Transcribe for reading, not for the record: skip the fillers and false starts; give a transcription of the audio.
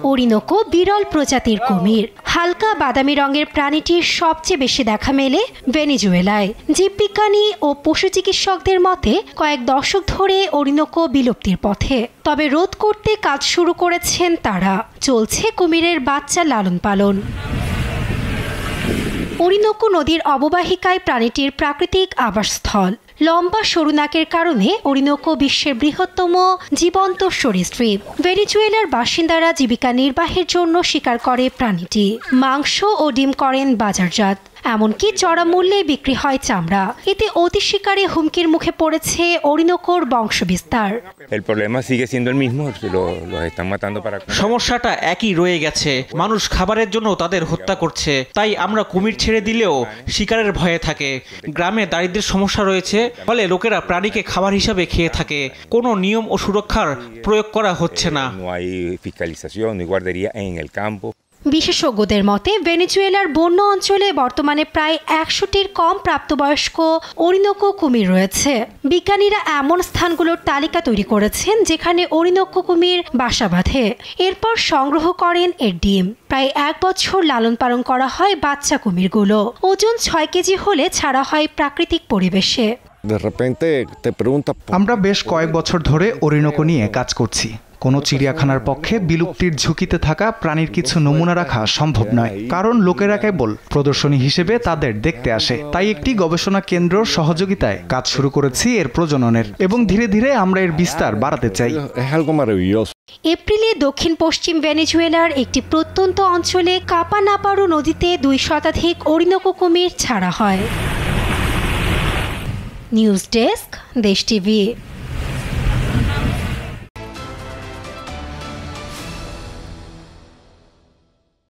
ওরিনোকো বিরল প্রজাতির কুমির। হালকা বাদামি রঙের প্রাণীটির সবচেয়ে বেশি দেখা মেলে ভেনেজুয়েলায়। জীববিজ্ঞানী ও পশু চিকিৎসকদের মতে কয়েক দশক ধরে ওরিনোকো বিলুপ্তির পথে। তবে রোধ করতে কাজ শুরু করেছেন তারা। চলছে কুমিরের বাচ্চা লালন পালন। ওরিনোকো নদীর অববাহিকায় প্রাণীটির প্রাকৃতিক আবাসস্থল। লম্বা সরু নাকের কারণে ওরিনোকো বিশ্বের বৃহত্তম জীবন্ত সরীসৃপ। ভেনেজুয়েলার বাসিন্দারা জীবিকা নির্বাহের জন্য শিকার করে প্রাণীটি। মাংস ও ডিম করেন বাজারজাত, এমনকি চড়া মূল্যে বিক্রি হয় চামড়া। এতে অতি শিকারে হুমকির মুখে পড়েছে ওরিনোকোর বংশবিস্তার। সমস্যাটা একই রয়ে গেছে। মানুষ খাবারের জন্য তাদের হত্যা করছে, তাই আমরা কুমির ছেড়ে দিলেও শিকারের ভয়ে থাকে। গ্রামে দারিদ্র্যের সমস্যা রয়েছে, ফলে লোকেরা প্রাণীকে খাবার হিসাবে খেয়ে থাকে। কোনো নিয়ম ও সুরক্ষার প্রয়োগ করা হচ্ছে না। বিশেষজ্ঞদের মতে ভেনেজুয়েলার বন্য অঞ্চলে বর্তমানে প্রায় 100টির কম প্রাপ্তবয়স্ক ওরিনোকো কুমির রয়েছে। বিজ্ঞানীরা এমন স্থানগুলোর তালিকা তৈরি করেছেন যেখানে ওরিনোকো কুমির বাসা বাঁধে। এরপর সংগ্রহ করেন এর ডিম। প্রায় 1 বছর লালন পালন করা হয় বাচ্চা কুমিরগুলো। ওজন 6 কেজি হলে ছাড়া হয় প্রাকৃতিক পরিবেশে। আমরা বেশ কয়েক বছর ধরে ওরিনোকো নিয়ে কাজ করছি। কোনো চিড়িয়াখানার পক্ষে বিলুপ্তির ঝুঁকিতে থাকা প্রাণীর কিছু নমুনা রাখা সম্ভব নয়, কারণ লোকেরা কেবল প্রদর্শনী হিসেবে তাদের দেখতে আসে। তাই একটি গবেষণা কেন্দ্রের সহযোগিতায় কাজ শুরু করেছি এর প্রজননের, এবং ধীরে ধীরে আমরা এর বিস্তার বাড়াতে চাই। এপ্রিলে দক্ষিণ পশ্চিম ভেনেজুয়েলার একটি প্রত্যন্ত অঞ্চলে কাপানাপারু নদীতে 2 শতাধিক ওরিনোকো কুমির ছাড়া হয়। নিউজ ডেস্ক, দেশ টিভি।